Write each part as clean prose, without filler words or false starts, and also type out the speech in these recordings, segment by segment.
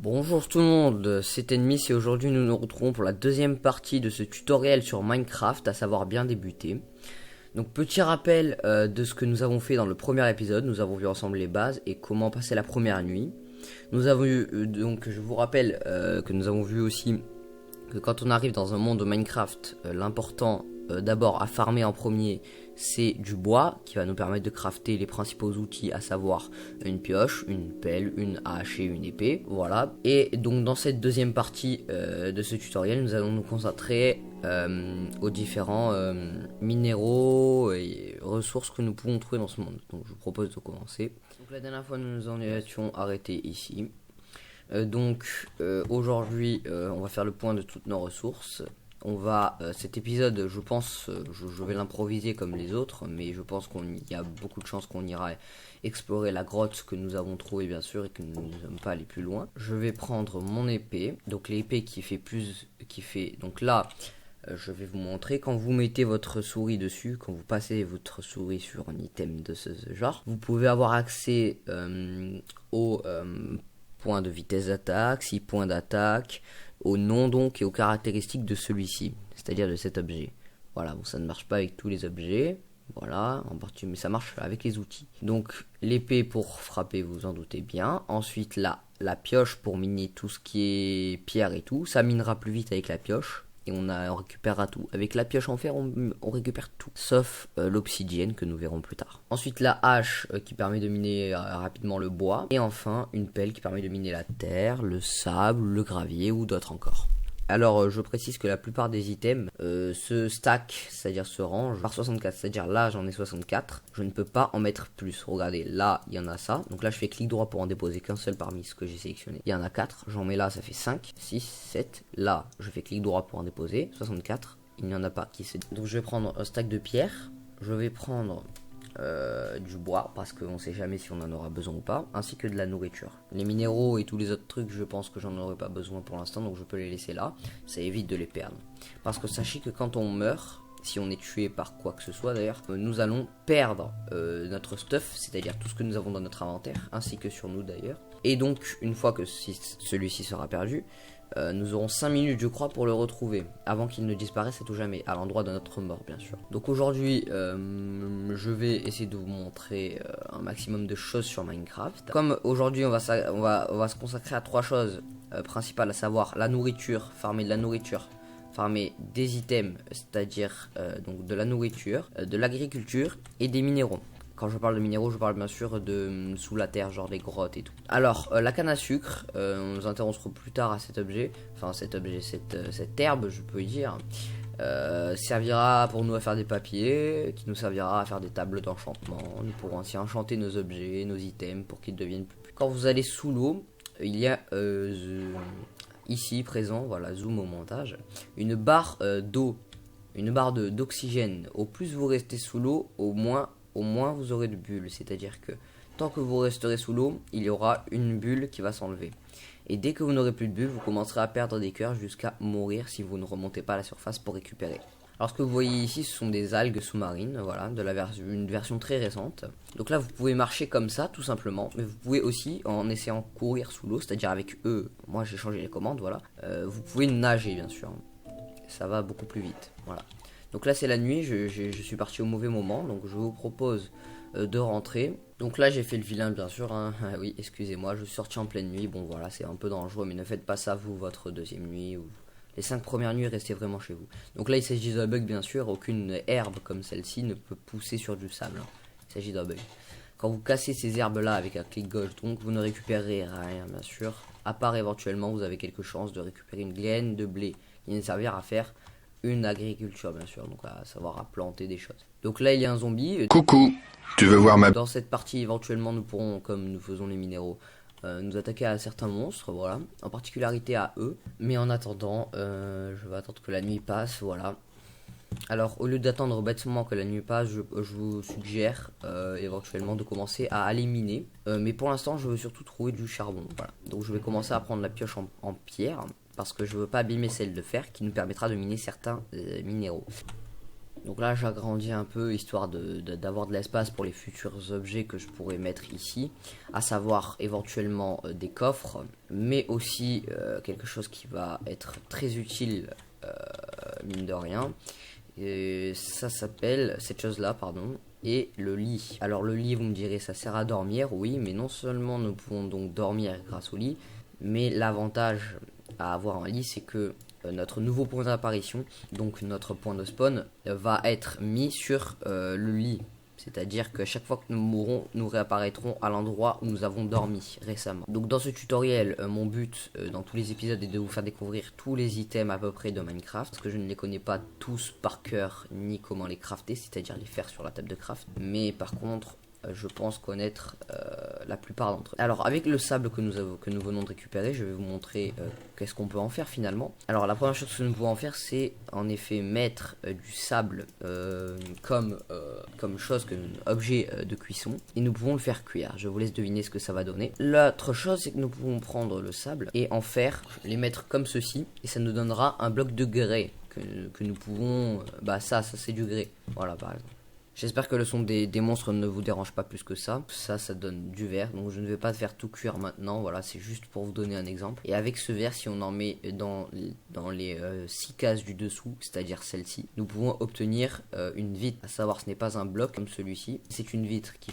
Bonjour tout le monde, c'est Enmis et aujourd'hui nous nous retrouvons pour la deuxième partie de ce tutoriel sur Minecraft, à savoir bien débuter. Donc petit rappel de ce que nous avons fait dans le premier épisode, nous avons vu ensemble les bases et comment passer la première nuit. Nous avons eu, donc je vous rappelle que nous avons vu aussi que quand on arrive dans un monde de Minecraft, l'important d'abord à farmer en premier, c'est du bois qui va nous permettre de crafter les principaux outils, à savoir une pioche, une pelle, une hache et une épée. Voilà. Et donc dans cette deuxième partie de ce tutoriel, nous allons nous concentrer aux différents minéraux et ressources que nous pouvons trouver dans ce monde. Donc je vous propose de commencer. Donc la dernière fois nous nous en étions arrêtés ici. Aujourd'hui on va faire le point de toutes nos ressources. On va, cet épisode, je pense, je vais l'improviser comme les autres, mais je pense qu'il y a beaucoup de chances qu'on ira explorer la grotte que nous avons trouvée, bien sûr, et que nous ne sommes pas allés plus loin. Je vais prendre mon épée, donc l'épée donc là, je vais vous montrer, quand vous mettez votre souris dessus, quand vous passez votre souris sur un item de ce genre, vous pouvez avoir accès au point de vitesse d'attaque, 6 points d'attaque, au nom donc et aux caractéristiques de celui-ci, c'est-à-dire de cet objet. Voilà, bon ça ne marche pas avec tous les objets, voilà, en partie, mais ça marche avec les outils. Donc l'épée pour frapper, vous en doutez bien. Ensuite la pioche pour miner tout ce qui est pierre et tout, ça minera plus vite avec la pioche. Et on récupérera tout. Avec la pioche en fer, on récupère tout. Sauf l'obsidienne que nous verrons plus tard. Ensuite, la hache qui permet de miner rapidement le bois. Et enfin, une pelle qui permet de miner la terre, le sable, le gravier ou d'autres encore. Alors, je précise que la plupart des items se stack, c'est-à-dire se rangent par 64. C'est-à-dire là, j'en ai 64. Je ne peux pas en mettre plus. Regardez, là, il y en a ça. Donc là, je fais clic droit pour en déposer qu'un seul parmi ce que j'ai sélectionné. Il y en a 4. J'en mets là, ça fait 5, 6, 7. Là, je fais clic droit pour en déposer. 64. Il n'y en a pas qui se... Donc je vais prendre un stack de pierre. Je vais prendre... du bois parce qu'on sait jamais si on en aura besoin ou pas, ainsi que de la nourriture. Les minéraux et tous les autres trucs, je pense que j'en aurai pas besoin pour l'instant, donc je peux les laisser là. Ça évite de les perdre. Parce que sachez que quand on meurt, si on est tué par quoi que ce soit d'ailleurs, nous allons perdre notre stuff, c'est-à-dire tout ce que nous avons dans notre inventaire, ainsi que sur nous d'ailleurs. Et donc, une fois que celui-ci sera perdu, nous aurons 5 minutes je crois pour le retrouver avant qu'il ne disparaisse à tout jamais, à l'endroit de notre mort bien sûr. Donc aujourd'hui je vais essayer de vous montrer un maximum de choses sur Minecraft. Comme aujourd'hui on va se consacrer à 3 choses principales, à savoir la nourriture, farmer de la nourriture, farmer des items, c'est-à-dire donc de la nourriture, de l'agriculture et des minéraux. Quand je parle de minéraux, je parle bien sûr de sous la terre, genre les grottes et tout. Alors, la canne à sucre, on nous intéresserons plus tard à cet objet. Enfin, cette herbe, je peux y dire. Servira pour nous à faire des papiers, qui nous servira à faire des tables d'enchantement. Nous pourrons ainsi enchanter nos objets, nos items, pour qu'ils deviennent plus... Quand vous allez sous l'eau, il y a ici présent, voilà, zoom au montage, une barre d'eau, une barre d'oxygène. Au plus vous restez sous l'eau, au moins vous aurez de bulles, c'est-à-dire que tant que vous resterez sous l'eau, il y aura une bulle qui va s'enlever. Et dès que vous n'aurez plus de bulles, vous commencerez à perdre des cœurs jusqu'à mourir si vous ne remontez pas à la surface pour récupérer. Alors ce que vous voyez ici, ce sont des algues sous-marines, voilà, une version très récente. Donc là, vous pouvez marcher comme ça, tout simplement, mais vous pouvez aussi, en essayant de courir sous l'eau, c'est-à-dire avec eux, moi j'ai changé les commandes, voilà, vous pouvez nager bien sûr. Ça va beaucoup plus vite, voilà. Donc là c'est la nuit, je suis parti au mauvais moment, donc je vous propose de rentrer. Donc là j'ai fait le vilain bien sûr, hein. Oui excusez-moi, je suis sorti en pleine nuit, bon voilà c'est un peu dangereux, mais ne faites pas ça vous, votre deuxième nuit, ou les 5 premières nuits restez vraiment chez vous. Donc là il s'agit d'un bug bien sûr, aucune herbe comme celle-ci ne peut pousser sur du sable, hein. Il s'agit d'un bug. Quand vous cassez ces herbes là avec un clic gauche, donc vous ne récupérez rien bien sûr, à part éventuellement vous avez quelques chances de récupérer une graine de blé qui ne servira à faire une agriculture bien sûr, donc à savoir à planter des choses. Donc là il y a un zombie. Coucou, tu veux voir ma... Dans cette partie éventuellement nous pourrons, comme nous faisons les minéraux, nous attaquer à certains monstres, voilà, en particularité à eux. Mais en attendant, je vais attendre que la nuit passe, voilà. Alors au lieu d'attendre bêtement que la nuit passe, je vous suggère éventuellement de commencer à aller miner. Mais pour l'instant je veux surtout trouver du charbon, voilà. Donc je vais commencer à prendre la pioche en pierre, parce que je veux pas abîmer celle de fer qui nous permettra de miner certains minéraux. Donc là j'agrandis un peu histoire d'avoir de l'espace pour les futurs objets que je pourrais mettre ici, à savoir éventuellement des coffres, mais aussi quelque chose qui va être très utile mine de rien. Et ça s'appelle, cette chose là pardon, et le lit. Alors le lit, vous me direz, ça sert à dormir, oui, mais non seulement nous pouvons donc dormir grâce au lit, mais l'avantage à avoir un lit, c'est que notre nouveau point d'apparition, donc notre point de spawn, va être mis sur le lit. C'est-à-dire que chaque fois que nous mourrons, nous réapparaîtrons à l'endroit où nous avons dormi récemment. Donc dans ce tutoriel, mon but dans tous les épisodes est de vous faire découvrir tous les items à peu près de Minecraft. Parce que je ne les connais pas tous par cœur, ni comment les crafter, c'est-à-dire les faire sur la table de craft. Mais par contre, je pense connaître la plupart d'entre eux. Alors avec le sable que nous venons de récupérer, je vais vous montrer qu'est-ce qu'on peut en faire finalement. Alors la première chose que nous pouvons en faire, c'est en effet mettre du sable comme chose, comme objet de cuisson, et nous pouvons le faire cuire. Je vous laisse deviner ce que ça va donner. L'autre chose, c'est que nous pouvons prendre le sable et en faire, les mettre comme ceci, et ça nous donnera un bloc de grès que nous pouvons, ça c'est du grès, voilà par exemple. J'espère que le son des monstres ne vous dérange pas plus que ça. Ça donne du verre, donc je ne vais pas faire tout cuire maintenant. Voilà, c'est juste pour vous donner un exemple. Et avec ce verre, si on en met dans les 6 cases du dessous, c'est-à-dire celle-ci, nous pouvons obtenir une vitre. À savoir, ce n'est pas un bloc comme celui-ci. C'est une vitre qui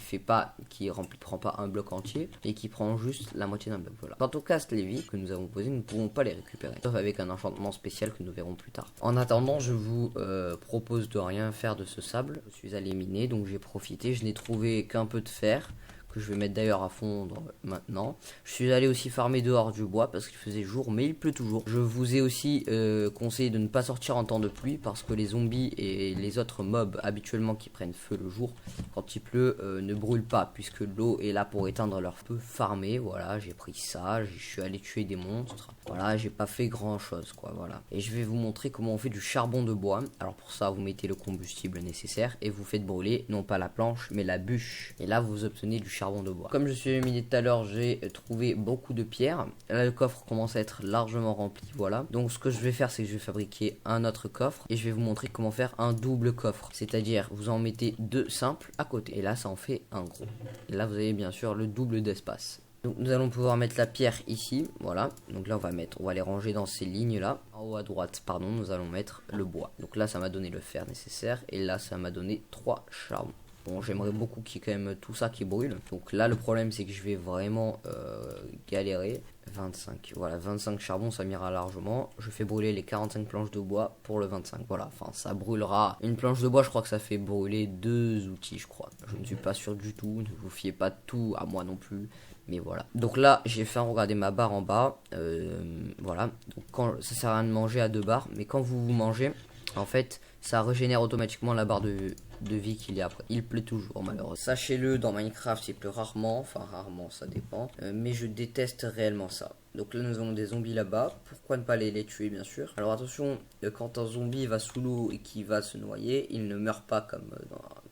prend pas un bloc entier, et qui prend juste la moitié d'un bloc. Voilà. Quant aux castes Lévi que nous avons posées, nous ne pouvons pas les récupérer, sauf avec un enchantement spécial que nous verrons plus tard. En attendant, je vous propose de rien faire de ce sable. Je suis allé miner, donc j'ai profité, je n'ai trouvé qu'un peu de fer que je vais mettre d'ailleurs à fondre maintenant. Je suis allé aussi farmer dehors du bois parce qu'il faisait jour, mais il pleut toujours. Je vous ai aussi conseillé de ne pas sortir en temps de pluie parce que les zombies et les autres mobs habituellement qui prennent feu le jour, quand il pleut, ne brûlent pas puisque l'eau est là pour éteindre leur feu. Farmer, voilà, j'ai pris ça, je suis allé tuer des monstres. Voilà, j'ai pas fait grand chose quoi, voilà. Et je vais vous montrer comment on fait du charbon de bois. Alors pour ça, vous mettez le combustible nécessaire et vous faites brûler non pas la planche mais la bûche. Et là, vous obtenez du charbon de bois. Comme je suis miné tout à l'heure, j'ai trouvé beaucoup de pierres. Là, le coffre commence à être largement rempli, voilà. Donc ce que je vais faire, c'est que je vais fabriquer un autre coffre et je vais vous montrer comment faire un double coffre. C'est-à-dire, vous en mettez deux simples à côté et là, ça en fait un gros. Et là, vous avez bien sûr le double d'espace. Donc nous allons pouvoir mettre la pierre ici, voilà. Donc là on va les ranger dans ces lignes là. En haut à droite, pardon, nous allons mettre le bois. Donc là ça m'a donné le fer nécessaire et là ça m'a donné 3 charbons. Bon, j'aimerais beaucoup qu'il y ait quand même tout ça qui brûle. Donc là le problème c'est que je vais vraiment galérer. 25, voilà, 25 charbons ça m'ira largement. Je fais brûler les 45 planches de bois pour le 25, voilà, enfin ça brûlera. Une planche de bois, je crois que ça fait brûler 2 outils, je crois. Je ne suis pas sûr du tout, ne vous fiez pas de tout à moi non plus. Mais voilà. Donc là, j'ai fait regarder ma barre en bas. Voilà. Donc quand ça sert à rien de manger à 2 barres, mais quand vous mangez, en fait, ça régénère automatiquement la barre de vie qu'il y a après. Il pleut toujours, malheureusement. Sachez-le, dans Minecraft, il pleut rarement. Enfin, rarement, ça dépend. Mais je déteste réellement ça. Donc là, nous avons des zombies là-bas. Pourquoi ne pas les tuer, bien sûr. Alors attention, quand un zombie va sous l'eau et qu'il va se noyer, il ne meurt pas comme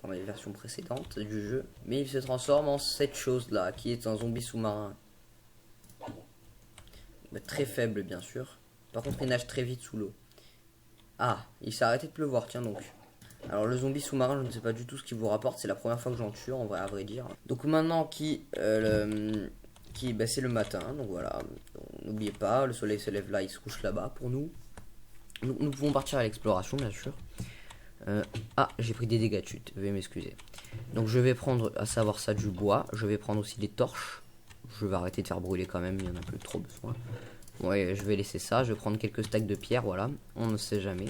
dans les versions précédentes du jeu. Mais il se transforme en cette chose-là, qui est un zombie sous-marin. Très faible, bien sûr. Par contre, il nage très vite sous l'eau. Ah, il s'est arrêté de pleuvoir, tiens donc. Alors le zombie sous-marin, je ne sais pas du tout ce qu'il vous rapporte, c'est la première fois que j'en tue en vrai, à vrai dire. Donc maintenant c'est le matin, donc voilà. N'oubliez pas, le soleil se lève là, il se couche là-bas pour nous. Nous pouvons partir à l'exploration bien sûr. J'ai pris des dégâts de chute, veuillez m'excuser. Donc je vais prendre, à savoir ça, du bois. Je vais prendre aussi des torches. Je vais arrêter de faire brûler quand même, il y en a plus trop besoin. Ouais, je vais laisser ça, je vais prendre quelques stacks de pierre, voilà, on ne sait jamais.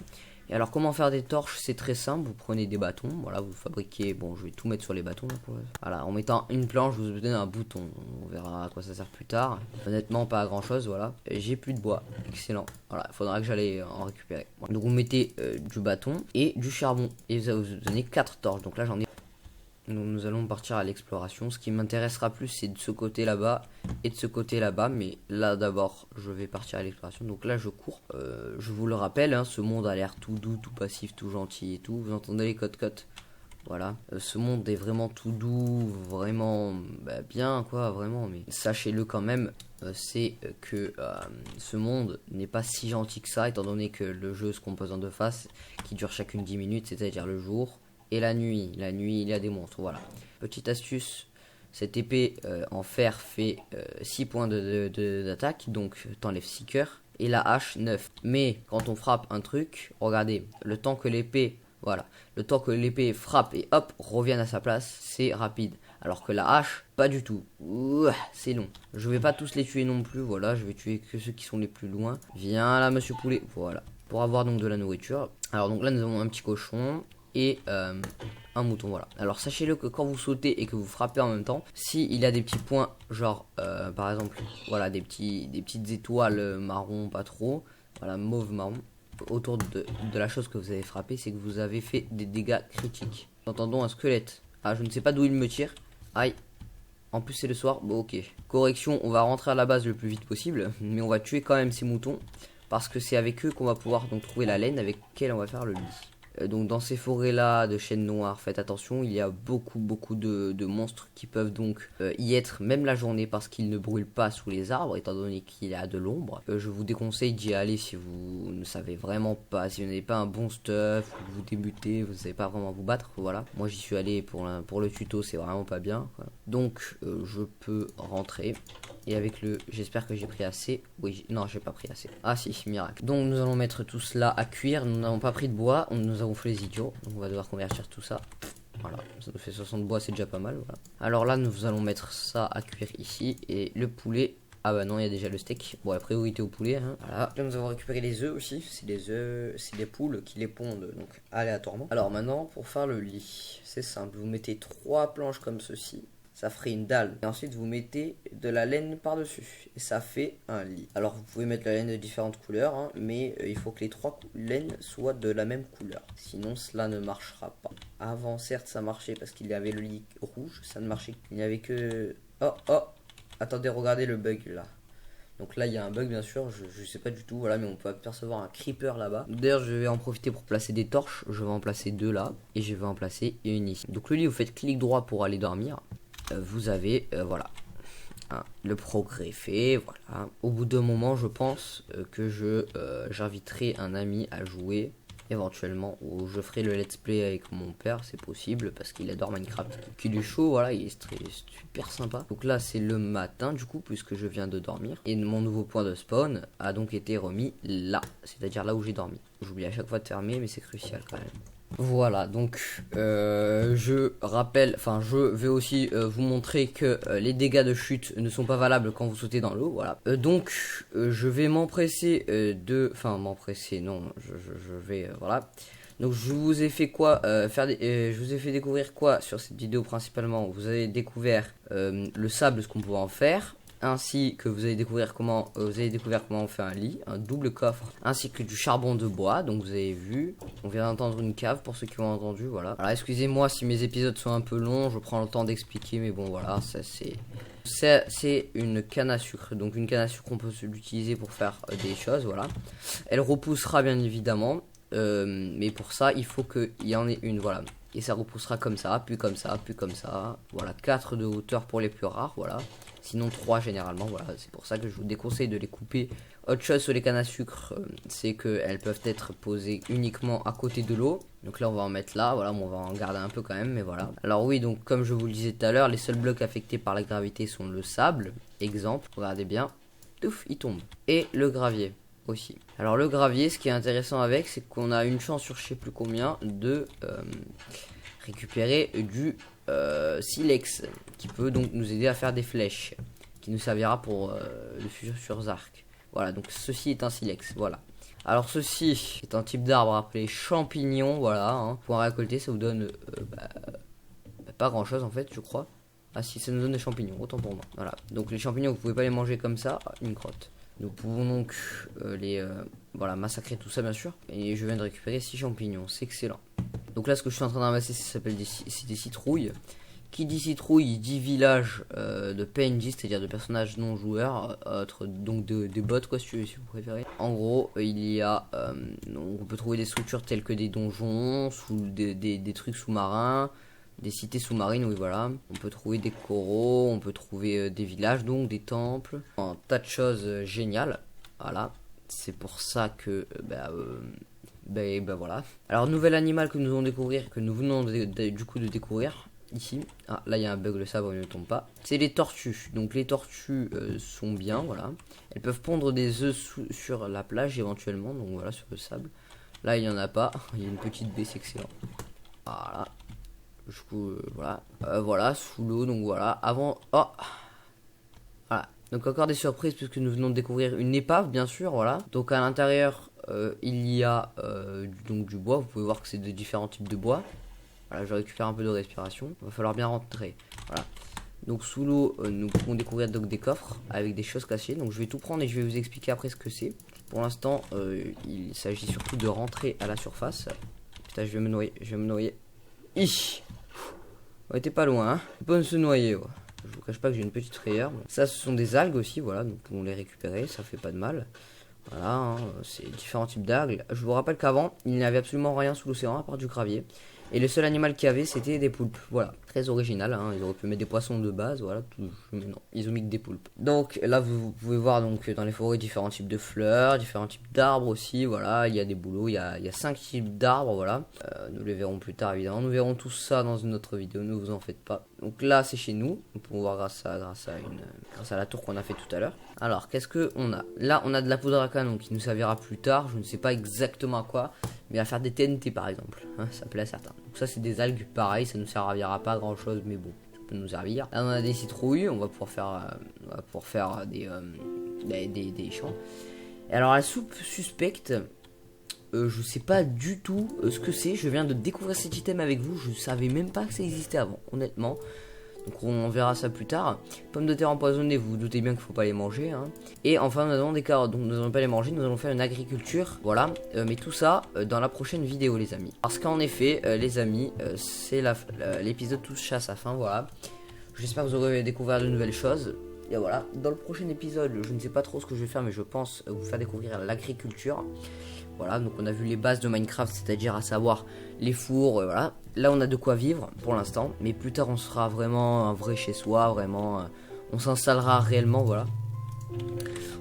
Et alors comment faire des torches, c'est très simple, vous prenez des bâtons, voilà, vous fabriquez, bon je vais tout mettre sur les bâtons, là, voilà, en mettant une planche, vous obtenez un bouton, on verra à quoi ça sert plus tard, honnêtement pas à grand chose, voilà. J'ai plus de bois, excellent, voilà, il faudra que j'aille en récupérer. Donc vous mettez du bâton et du charbon, et ça vous donner 4 torches, donc là j'en ai. Donc nous allons partir à l'exploration. Ce qui m'intéressera plus, c'est de ce côté là-bas et de ce côté là-bas. Mais là d'abord, je vais partir à l'exploration. Donc là, je cours. Je vous le rappelle, hein, ce monde a l'air tout doux, tout passif, tout gentil et tout. Vous entendez les cotes-cotes. Voilà. Ce monde est vraiment tout doux, vraiment bien quoi, vraiment. Mais sachez-le quand même, c'est que ce monde n'est pas si gentil que ça, étant donné que le jeu se compose en deux phases qui durent chacune 10 minutes, c'est-à-dire le jour et la nuit. La nuit, il y a des monstres, voilà. Petite astuce, cette épée en fer fait 6 points d'attaque, donc t'enlèves 6 cœurs. Et la hache 9. Mais quand on frappe un truc, regardez, le temps que l'épée frappe et hop, revienne à sa place, c'est rapide. Alors que la hache, pas du tout. Ouah, c'est long. Je vais pas tous les tuer non plus, voilà, je vais tuer que ceux qui sont les plus loin. Viens là, monsieur poulet, voilà. Pour avoir donc de la nourriture. Alors donc là, nous avons un petit cochon et un mouton, voilà. Alors sachez-le que quand vous sautez et que vous frappez en même temps, s'il y a des petits points, genre par exemple, voilà, des petites étoiles marron, pas trop, voilà, mauve marron, autour de la chose que vous avez frappé, c'est que vous avez fait des dégâts critiques. Nous entendons un squelette. Ah, je ne sais pas d'où il me tire. Aïe. En plus c'est le soir, bon ok. Correction, on va rentrer à la base le plus vite possible, mais on va tuer quand même ces moutons, parce que c'est avec eux qu'on va pouvoir donc trouver la laine avec laquelle on va faire le lit. Donc dans ces forêts là de chênes noirs, faites attention, il y a beaucoup de monstres qui peuvent donc y être même la journée parce qu'ils ne brûlent pas sous les arbres étant donné qu'il y a de l'ombre. Je vous déconseille d'y aller si vous ne savez vraiment pas, si vous n'avez pas un bon stuff, ou vous débutez, vous ne savez pas vraiment vous battre, voilà. Moi j'y suis allé pour le tuto, c'est vraiment pas bien, quoi. Donc je peux rentrer. Et avec le... J'espère que j'ai pris assez. Oui, non, j'ai pas pris assez. Ah si, miracle. Donc nous allons mettre tout cela à cuire. Nous n'avons pas pris de bois. Nous avons fait les idiots. Donc on va devoir convertir tout ça. Voilà, ça nous fait 60 bois, c'est déjà pas mal. Voilà. Alors là, nous allons mettre ça à cuire ici. Et le poulet... Ah bah non, il y a déjà le steak. Bon, la priorité au poulet. Hein. Voilà. Là, nous avons récupéré les œufs aussi. C'est les œufs, c'est les poules qui les pondent donc aléatoirement. Alors maintenant, pour faire le lit, c'est simple. Vous mettez 3 planches comme ceci. Ça ferait une dalle. Et ensuite, vous mettez de la laine par-dessus. Et ça fait un lit. Alors, vous pouvez mettre la laine de différentes couleurs, hein, mais il faut que les 3 laines soient de la même couleur. Sinon, cela ne marchera pas. Avant, certes, ça marchait parce qu'il y avait le lit rouge. Ça ne marchait. Il n'y avait que... Oh, oh. Attendez, regardez le bug, là. Donc là, il y a un bug, bien sûr. Je sais pas du tout, voilà, mais on peut apercevoir un creeper là-bas. D'ailleurs, je vais en profiter pour placer des torches. Je vais en placer 2 là. Et je vais en placer une ici. Donc le lit, vous faites clic droit pour aller dormir. Vous avez voilà le progrès fait, voilà. Au bout d'un moment, je pense que j'inviterai un ami à jouer éventuellement, ou je ferai le let's play avec mon père, c'est possible parce qu'il adore Minecraft, qu'il est chaud, voilà, il est super sympa. Donc là c'est le matin du coup puisque je viens de dormir et mon nouveau point de spawn a donc été remis là, c'est-à-dire là où j'ai dormi. J'oublie à chaque fois de fermer mais c'est crucial quand même. Voilà, donc je vais aussi vous montrer que les dégâts de chute ne sont pas valables quand vous sautez dans l'eau, voilà. Donc je vais m'empresser non, je vais, voilà. Donc je vous ai fait quoi je vous ai fait découvrir quoi sur cette vidéo principalement. Vous avez découvert le sable, ce qu'on pouvait en faire. Ainsi que vous allez découvrir comment on fait un lit, un double coffre, ainsi que du charbon de bois. Donc vous avez vu, on vient d'entendre une cave pour ceux qui ont entendu, voilà. Alors excusez-moi si mes épisodes sont un peu longs, je prends le temps d'expliquer, mais bon voilà, ça c'est une canne à sucre. Donc une canne à sucre, on peut l'utiliser pour faire des choses, voilà. Elle repoussera bien évidemment, mais pour ça il faut qu'il y en ait une, voilà. Et ça repoussera comme ça, puis comme ça, puis comme ça. Voilà, 4 de hauteur pour les plus rares, voilà. Sinon 3 généralement, voilà. C'est pour ça que je vous déconseille de les couper. Autre chose sur les cannes à sucre, c'est qu'elles peuvent être posées uniquement à côté de l'eau. Donc là on va en mettre là, voilà, on va en garder un peu quand même, mais voilà. Alors oui, donc comme je vous le disais tout à l'heure, les seuls blocs affectés par la gravité sont le sable, exemple, regardez bien, ouf, il tombe. Et le gravier aussi. Alors le gravier, ce qui est intéressant avec, c'est qu'on a une chance sur je sais plus combien de récupérer du silex, qui peut donc nous aider à faire des flèches, qui nous servira pour le futur arc. Voilà, donc ceci est un silex, voilà. Alors ceci est un type d'arbre appelé champignon, voilà, hein. Pour en récolter, ça vous donne pas grand chose en fait, je crois. Ah si, ça nous donne des champignons, autant pour moi. Voilà, donc les champignons, vous pouvez pas les manger comme ça, une crotte. Nous pouvons donc voilà, massacrer tout ça bien sûr. Et je viens de récupérer 6 champignons, c'est excellent. Donc là ce que je suis en train de ramasser, ça s'appelle des citrouilles. Qui dit citrouille dit village de PNJ, c'est-à-dire de personnages non joueurs, donc des bots quoi si vous préférez. En gros il y a, on peut trouver des structures telles que des donjons, des trucs sous-marins, Des cités sous-marines, oui voilà. On peut trouver des coraux, on peut trouver des villages, donc des temples. Un tas de choses géniales. Voilà. C'est pour ça que voilà. Alors nouvel animal que nous allons découvrir, que nous venons du coup de découvrir ici. Ah là il y a un bug, le sabre ne tombe pas. C'est les tortues. Donc les tortues sont bien, voilà. Elles peuvent pondre des œufs sur la plage éventuellement, donc voilà, sur le sable. Là il n'y en a pas. Il y a une petite baie, c'est excellent. Voilà. Du coup voilà. Voilà, sous l'eau, donc voilà. Avant. Oh, voilà. Donc encore des surprises puisque nous venons de découvrir une épave, bien sûr, voilà. Donc à l'intérieur il y a donc du bois. Vous pouvez voir que c'est de différents types de bois. Voilà, je récupère un peu de respiration. Il va falloir bien rentrer. Voilà. Donc sous l'eau, nous pouvons découvrir donc des coffres avec des choses cachées. Donc je vais tout prendre et je vais vous expliquer après ce que c'est. Pour l'instant, il s'agit surtout de rentrer à la surface. Putain, je vais me noyer. On était pas loin, hein. Faut pas se noyer, ouais. Je vous cache pas que j'ai une petite frayeur. Ça, ce sont des algues aussi, voilà. Nous pouvons les récupérer, ça fait pas de mal. Voilà, hein, c'est différents types d'algues. Je vous rappelle qu'avant, il n'y avait absolument rien sous l'océan à part du gravier. Et le seul animal qu'il y avait, c'était des poulpes. Voilà, très original, hein. Ils auraient pu mettre des poissons de base, voilà, mais non, ils ont mis que des poulpes. Donc là, vous pouvez voir donc dans les forêts différents types de fleurs, différents types d'arbres aussi, voilà. Il y a des bouleaux, il y a 5 types d'arbres, voilà. Nous les verrons plus tard, évidemment. Nous verrons tout ça dans une autre vidéo, ne vous en faites pas. Donc là, c'est chez nous. Nous pouvons voir grâce à la tour qu'on a fait tout à l'heure. Alors, qu'est-ce que on a? Là, on a de la poudre à canon qui nous servira plus tard. Je ne sais pas exactement à quoi, mais à faire des TNT par exemple, hein, ça plaît à certains. Donc ça, c'est des algues, pareil, ça ne nous servira pas à grand chose, mais bon, ça peut nous servir. Là, on a des citrouilles, on va pouvoir faire des champs. Et alors, la soupe suspecte, je sais pas du tout ce que c'est. Je viens de découvrir cet item avec vous, je savais même pas que ça existait avant, honnêtement. Donc on verra ça plus tard. Pommes de terre empoisonnées, vous vous doutez bien qu'il faut pas les manger, hein. Et enfin nous avons des carottes, donc nous n'allons pas les manger, nous allons faire une agriculture. Voilà, mais tout ça dans la prochaine vidéo les amis. Parce qu'en effet les amis, c'est l'épisode touche à sa fin, voilà. J'espère que vous aurez découvert de nouvelles choses. Et voilà, dans le prochain épisode, je ne sais pas trop ce que je vais faire, mais je pense vous faire découvrir l'agriculture. Voilà, donc on a vu les bases de Minecraft, c'est-à-dire à savoir les fours, voilà. Là on a de quoi vivre pour l'instant, mais plus tard on sera vraiment un vrai chez soi, vraiment, on s'installera réellement, voilà.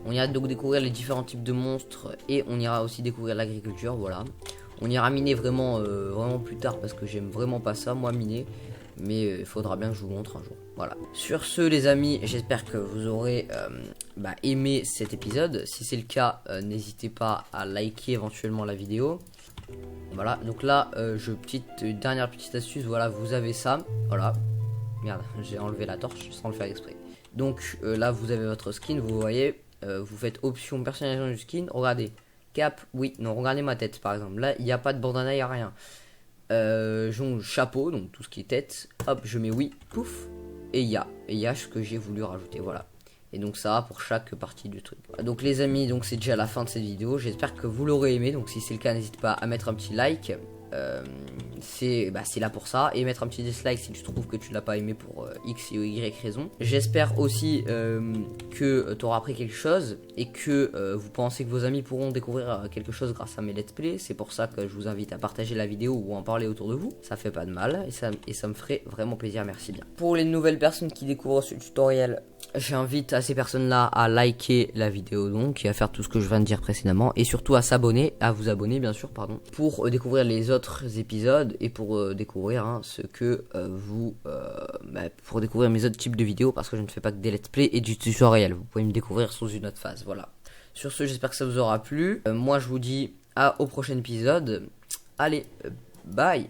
On ira donc découvrir les différents types de monstres et on ira aussi découvrir l'agriculture, voilà. On ira miner vraiment plus tard parce que j'aime vraiment pas ça, moi miner. Mais il faudra bien que je vous montre un jour. Voilà. Sur ce les amis, j'espère que vous aurez aimé cet épisode. Si c'est le cas, n'hésitez pas à liker éventuellement la vidéo. Voilà, donc là, dernière petite astuce, voilà, vous avez ça. Voilà. Merde, j'ai enlevé la torche sans le faire exprès. Donc là, vous avez votre skin, vous voyez. Vous faites option personnalisation du skin. Regardez, cap, oui, non, regardez ma tête par exemple. Là, il n'y a pas de bandana, il n'y a rien. Chapeau, donc tout ce qui est tête, hop, je mets oui, pouf, et il y a ce que j'ai voulu rajouter, voilà. Et donc ça pour chaque partie du truc. Donc les amis, donc c'est déjà la fin de cette vidéo, j'espère que vous l'aurez aimé, donc si c'est le cas, n'hésitez pas à mettre un petit like. C'est là pour ça, et mettre un petit dislike si tu trouves que tu l'as pas aimé pour X et Y raison. J'espère aussi que tu auras appris quelque chose et que vous pensez que vos amis pourront découvrir quelque chose grâce à mes let's play. C'est pour ça que je vous invite à partager la vidéo ou en parler autour de vous, ça fait pas de mal et ça me ferait vraiment plaisir, merci bien. Pour les nouvelles personnes qui découvrent ce tutoriel, j'invite à ces personnes-là à liker la vidéo donc et à faire tout ce que je viens de dire précédemment et surtout à vous abonner bien sûr, pardon, pour découvrir les autres épisodes et pour découvrir pour découvrir mes autres types de vidéos parce que je ne fais pas que des let's play et du tutoriel. Vous pouvez me découvrir sous une autre phase, voilà. Sur ce, j'espère que ça vous aura plu. Moi, je vous dis au prochain épisode. Allez, bye.